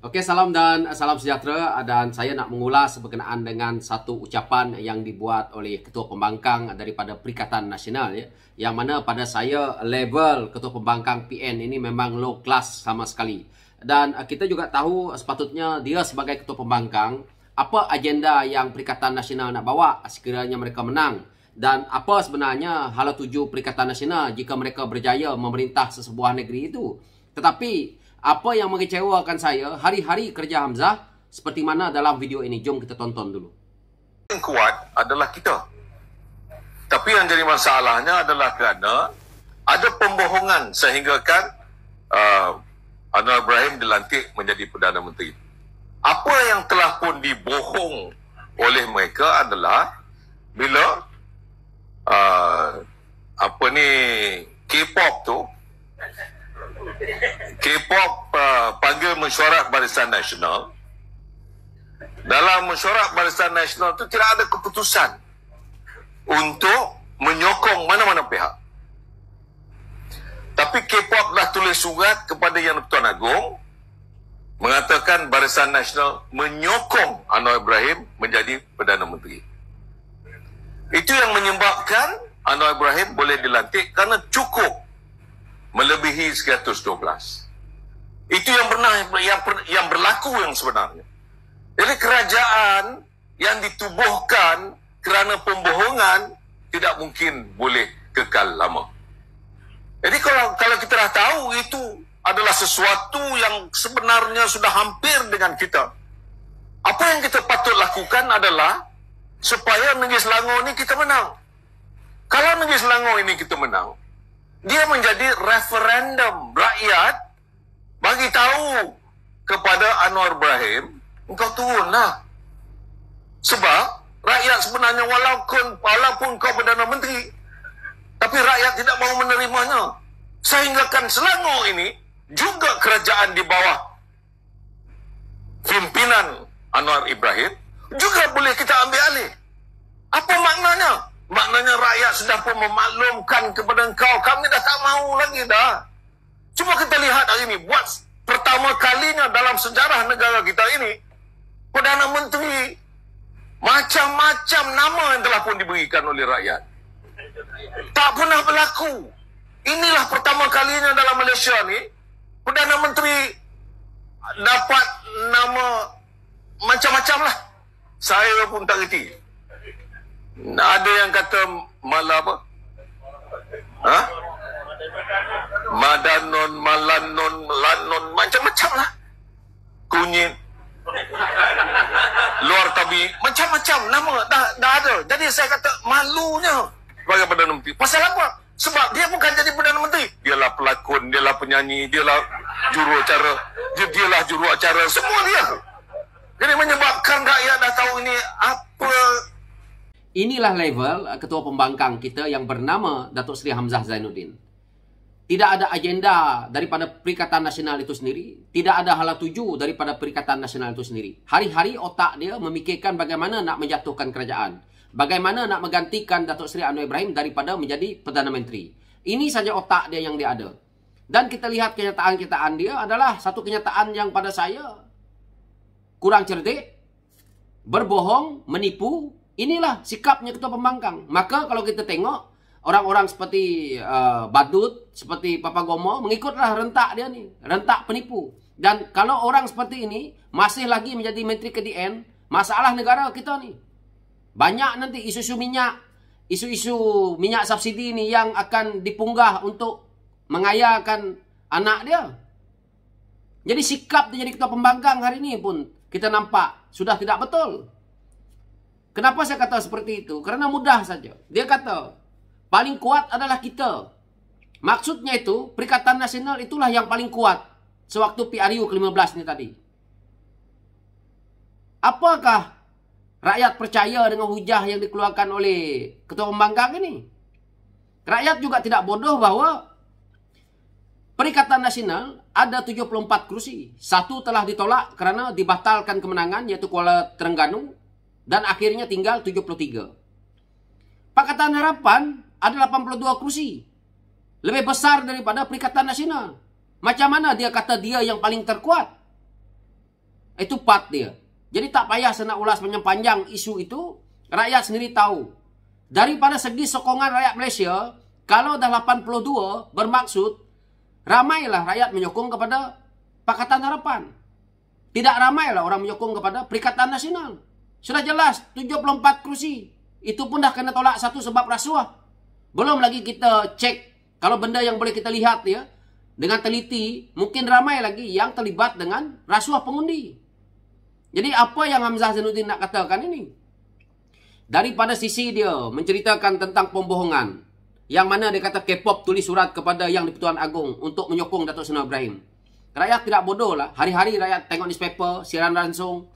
Oke, salam dan salam sejahtera, dan saya nak mengulas berkenaan dengan satu ucapan yang dibuat oleh Ketua Pembangkang daripada Perikatan Nasional, ya, yang mana pada saya level Ketua Pembangkang PN ini memang low class sama sekali. Dan kita juga tahu sepatutnya dia sebagai Ketua Pembangkang apa agenda yang Perikatan Nasional nak bawa sekiranya mereka menang, dan apa sebenarnya hala tuju Perikatan Nasional jika mereka berjaya memerintah sesebuah negeri itu. Tetapi apa yang mengecewakan saya, hari-hari kerja Hamzah seperti mana dalam video ini. Jom kita tonton dulu. Yang kuat adalah kita. Tapi yang jadi masalahnya adalah kerana ada pembohongan sehinggakan Anwar Ibrahim dilantik menjadi Perdana Menteri. Apa yang telah pun dibohong oleh mereka adalah bila K-pop panggil mesyuarat Barisan Nasional. Dalam mesyuarat Barisan Nasional itu tidak ada keputusan untuk menyokong mana-mana pihak. Tapi K-pop dah tulis surat kepada Yang di-Pertuan Agong mengatakan Barisan Nasional menyokong Anwar Ibrahim menjadi Perdana Menteri. Itu yang menyebabkan Anwar Ibrahim boleh dilantik kerana cukup melebihi 112. Itu yang berlaku yang sebenarnya. Jadi kerajaan yang ditubuhkan kerana pembohongan tidak mungkin boleh kekal lama. Jadi kalau kita dah tahu itu adalah sesuatu yang sebenarnya sudah hampir dengan kita, apa yang kita patut lakukan adalah supaya Negeri Selangor ini kita menang. Kalau Negeri Selangor ini kita menang, dia menjadi referendum rakyat bagi tahu kepada Anwar Ibrahim, engkau turunlah. Sebab rakyat sebenarnya walaupun kau Perdana Menteri, tapi rakyat tidak mahu menerimanya. Sehinggakan Selangor ini juga kerajaan di bawah pimpinan Anwar Ibrahim juga boleh kita ambil alih. Apa maknanya? Maknanya rakyat sudah pun memaklumkan kepada engkau, kami dah tak mahu lagi dah. Cuma kita lihat hari ini, buat pertama kalinya dalam sejarah negara kita ini, Perdana Menteri, macam-macam nama yang telah pun diberikan oleh rakyat. Tak pernah berlaku. Inilah pertama kalinya dalam Malaysia ni, Perdana Menteri dapat nama macam-macam lah. Saya pun tak reti. Ada yang kata Madanon, Malanon, Lanon, macam-macam lah. Kunyit, luar tabi, macam-macam nama dah ada. Jadi saya kata malunya sebagai Perdana Menteri. Pasal apa? Sebab dia bukan jadi Perdana Menteri. Dialah pelakon, dialah penyanyi, dialah juruacara, dialah juruacara, semua dia. Jadi menyebabkan rakyat dah tahu ini apa. Inilah level Ketua Pembangkang kita yang bernama Datuk Seri Hamzah Zainuddin. Tidak ada agenda daripada Perikatan Nasional itu sendiri. Tidak ada hala tuju daripada Perikatan Nasional itu sendiri. Hari-hari otak dia memikirkan bagaimana nak menjatuhkan kerajaan. Bagaimana nak menggantikan Datuk Seri Anwar Ibrahim daripada menjadi Perdana Menteri. Ini saja otak dia yang dia ada. Dan kita lihat kenyataan-kenyataan dia adalah satu kenyataan yang pada saya kurang cerdik, berbohong, menipu. Inilah sikapnya Ketua Pembangkang. Maka kalau kita tengok orang-orang seperti Badut, seperti Papa Gomo, mengikutlah rentak dia ni, rentak penipu. Dan kalau orang seperti ini masih lagi menjadi Menteri KDN, masalah negara kita ni. Banyak nanti isu-isu minyak subsidi ni yang akan dipunggah untuk mengayakan anak dia. Jadi sikap dia jadi Ketua Pembangkang hari ini pun kita nampak sudah tidak betul. Kenapa saya kata seperti itu? Karena mudah saja. Dia kata, paling kuat adalah kita. Maksudnya itu, Perikatan Nasional itulah yang paling kuat. Sewaktu PRU ke-15 ni tadi. Apakah rakyat percaya dengan hujah yang dikeluarkan oleh Ketua Pembangkang ini? Rakyat juga tidak bodoh bahawa Perikatan Nasional ada 74 kursi. Satu telah ditolak kerana dibatalkan kemenangan, iaitu Kuala Terengganu. Dan akhirnya tinggal 73. Pakatan Harapan ada 82 kursi. Lebih besar daripada Perikatan Nasional. Macam mana dia kata dia yang paling terkuat? Itu part dia. Jadi tak payah saya nak ulas panjang-panjang isu itu. Rakyat sendiri tahu. Daripada segi sokongan rakyat Malaysia, kalau dah 82 bermaksud ramailah rakyat menyokong kepada Pakatan Harapan. Tidak ramailah orang menyokong kepada Perikatan Nasional. Sudah jelas 74 kursi. Itu pun dah kena tolak satu sebab rasuah. Belum lagi kita cek kalau benda yang boleh kita lihat ya dengan teliti, mungkin ramai lagi yang terlibat dengan rasuah pengundi. Jadi apa yang Hamzah Zainuddin nak katakan ini? Daripada sisi dia menceritakan tentang pembohongan, yang mana dia kata K-pop tulis surat kepada Yang di-Pertuan Agong untuk menyokong Datuk Seri Anwar Ibrahim. Rakyat tidak bodoh lah. Hari-hari rakyat tengok newspaper, siaran langsung.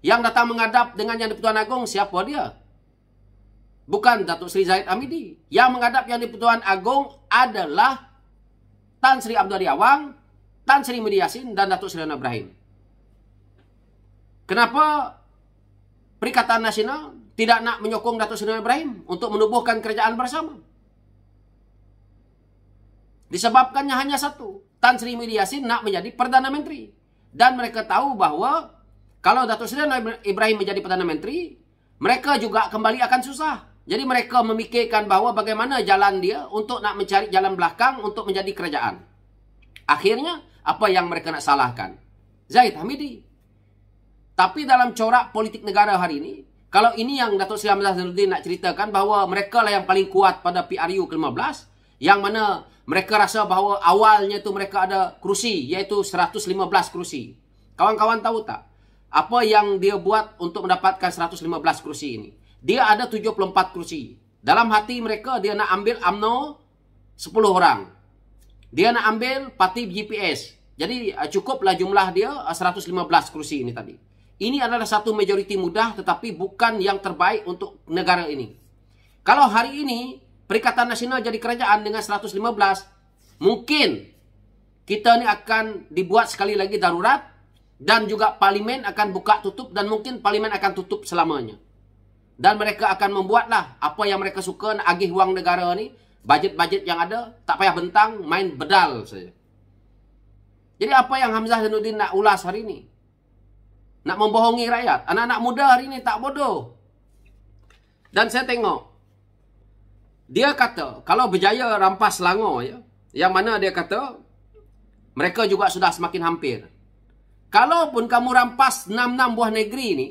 Yang datang menghadap dengan Yang di-Pertuan Agong, siapa dia? Bukan Datuk Seri Zahid Hamidi. Yang menghadap Yang di-Pertuan Agong adalah Tan Sri Abdul Riawang, Tan Sri Medi Yassin, dan Datuk Seri Anwar Ibrahim. Kenapa Perikatan Nasional tidak nak menyokong Datuk Seri Anwar Ibrahim untuk menubuhkan kerajaan bersama? Disebabkannya hanya satu. Tan Sri Medi Yassin nak menjadi Perdana Menteri. Dan mereka tahu bahawa kalau Datuk Seri Anwar Ibrahim menjadi Perdana Menteri, mereka juga kembali akan susah. Jadi mereka memikirkan bahawa bagaimana jalan dia untuk nak mencari jalan belakang untuk menjadi kerajaan. Akhirnya, apa yang mereka nak salahkan? Zahid Hamidi. Tapi dalam corak politik negara hari ini, kalau ini yang Datuk Seri Hamzah Zainuddin nak ceritakan bahawa mereka lah yang paling kuat pada PRU ke-15, yang mana mereka rasa bahawa awalnya tu mereka ada kerusi, iaitu 115 kerusi. Kawan-kawan tahu tak? Apa yang dia buat untuk mendapatkan 115 kerusi ini? Dia ada 74 kerusi. Dalam hati mereka, dia nak ambil UMNO 10 orang. Dia nak ambil parti GPS. Jadi cukuplah jumlah dia 115 kerusi ini tadi. Ini adalah satu majoriti mudah tetapi bukan yang terbaik untuk negara ini. Kalau hari ini Perikatan Nasional jadi kerajaan dengan 115, mungkin kita ni akan dibuat sekali lagi darurat dan juga parlimen akan buka tutup dan mungkin parlimen akan tutup selamanya. Dan mereka akan membuatlah apa yang mereka suka, nak agih wang negara ni, bajet-bajet yang ada, tak payah bentang, main bedal saja. Jadi apa yang Hamzah Zainuddin nak ulas hari ini? Nak membohongi rakyat. Anak-anak muda hari ini tak bodoh. Dan saya tengok. Dia kata, kalau berjaya rampas Selangor, ya, yang mana dia kata, mereka juga sudah semakin hampir. Kalaupun kamu rampas 66 buah negeri ini,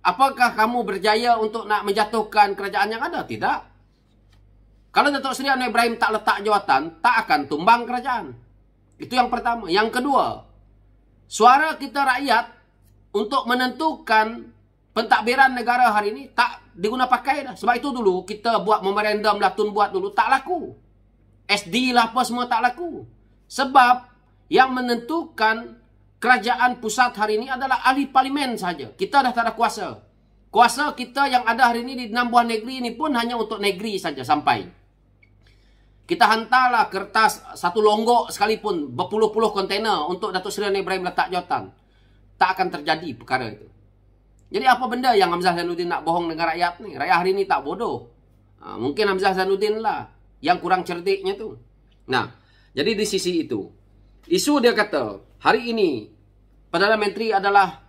apakah kamu berjaya untuk nak menjatuhkan kerajaan yang ada? Tidak. Kalau Datuk Seri Anwar Ibrahim tak letak jawatan, tak akan tumbang kerajaan. Itu yang pertama. Yang kedua, suara kita rakyat untuk menentukan pentadbiran negara hari ini tak diguna pakai dah. Sebab itu dulu kita buat memorandum lah, tun buat dulu, tak laku. SD lah apa semua tak laku. Sebab yang menentukan kerajaan pusat hari ini adalah ahli parlimen saja. Kita dah tak ada kuasa. Kuasa kita yang ada hari ini di 6 buah negeri ini pun hanya untuk negeri saja sampai. Kita hantarlah kertas satu longgok sekalipun berpuluh-puluh kontainer untuk Datuk Seri Anwar Ibrahim letak jawatan. Tak akan terjadi perkara itu. Jadi apa benda yang Hamzah Zainuddin nak bohong dengan rakyat ni? Rakyat hari ni tak bodoh. Mungkin Hamzah Zainuddin lah yang kurang cerdiknya tu. Nah, jadi di sisi itu. Isu dia kata, hari ini Perdana Menteri adalah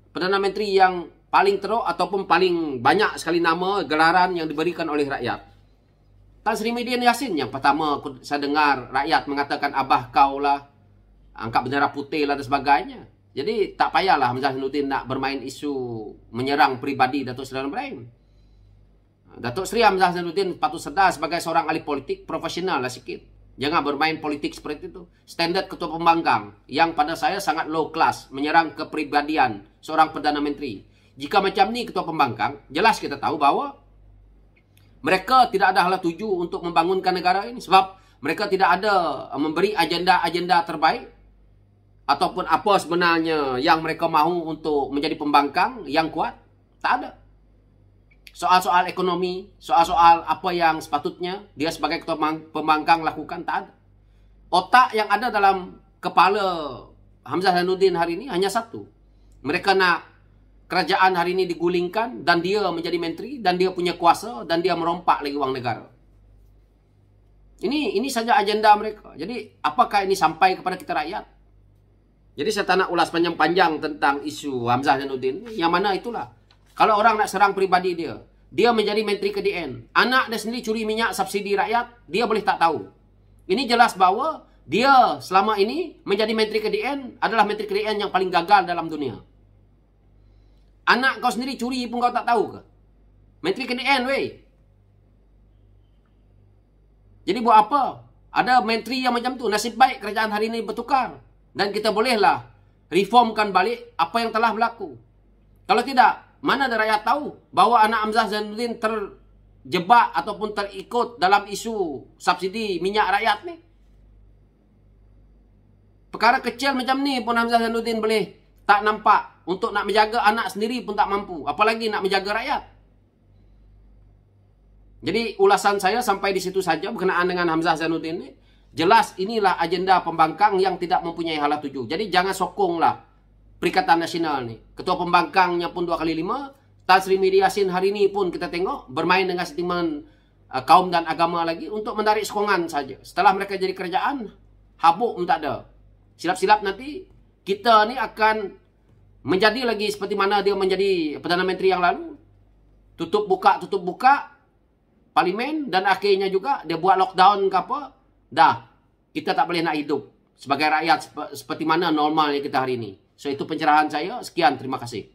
Perdana Menteri yang paling teruk ataupun paling banyak sekali nama gelaran yang diberikan oleh rakyat. Tan Sri Medi Yassin yang pertama saya dengar rakyat mengatakan abah kau lah, angkat bendera putih lah dan sebagainya. Jadi tak payahlah Hamzah Zainuddin nak bermain isu menyerang peribadi Datuk Seri Anwar Ibrahim. Datuk Seri Hamzah Zainuddin patut sedar sebagai seorang ahli politik profesional lah sikit. Jangan bermain politik seperti itu. Standard ketua pembangkang yang pada saya sangat low class menyerang kepribadian seorang Perdana Menteri. Jika macam ni ketua pembangkang, jelas kita tahu bahawa mereka tidak ada hala tuju untuk membangunkan negara ini. Sebab mereka tidak ada memberi agenda-agenda terbaik. Ataupun apa sebenarnya yang mereka mahu untuk menjadi pembangkang yang kuat. Tak ada. Soal-soal ekonomi, soal-soal apa yang sepatutnya dia sebagai ketua pembangkang lakukan, tak ada. Otak yang ada dalam kepala Hamzah Zainuddin hari ini hanya satu. Mereka nak kerajaan hari ini digulingkan dan dia menjadi menteri dan dia punya kuasa dan dia merompak lagi wang negara. Ini saja agenda mereka. Jadi apakah ini sampai kepada kita rakyat? Jadi saya tak nak ulas panjang-panjang tentang isu Hamzah Zainuddin. Yang mana itulah. Kalau orang nak serang pribadi dia, dia menjadi Menteri KDN. Anak dia sendiri curi minyak subsidi rakyat, dia boleh tak tahu. Ini jelas bahawa dia selama ini menjadi Menteri KDN adalah Menteri KDN yang paling gagal dalam dunia. Anak kau sendiri curi pun kau tak tahu ke? Menteri KDN, weh. Jadi buat apa? Ada menteri yang macam tu. Nasib baik kerajaan hari ini bertukar. Dan kita bolehlah reformkan balik apa yang telah berlaku. Kalau tidak, mana ada rakyat tahu bahawa anak Hamzah Zainuddin terjebak ataupun terikut dalam isu subsidi minyak rakyat ni. Perkara kecil macam ni pun Hamzah Zainuddin boleh tak nampak. Untuk nak menjaga anak sendiri pun tak mampu. Apalagi nak menjaga rakyat. Jadi ulasan saya sampai di situ saja berkenaan dengan Hamzah Zainuddin ni. Jelas inilah agenda pembangkang yang tidak mempunyai hala tuju. Jadi jangan sokonglah Perikatan Nasional ni. Ketua pembangkangnya pun 2x5. Tan Sri Medi Yassin hari ini pun kita tengok bermain dengan sentimen kaum dan agama lagi untuk menarik sokongan saja. Setelah mereka jadi kerajaan, habuk pun tak ada. Silap-silap nanti kita ni akan menjadi lagi seperti mana dia menjadi Perdana Menteri yang lalu. Tutup buka parlimen dan akhirnya juga dia buat lockdown ke apa. Dah, kita tak boleh nak hidup sebagai rakyat seperti mana normalnya kita hari ini. So itu pencerahan saya. Sekian, terima kasih.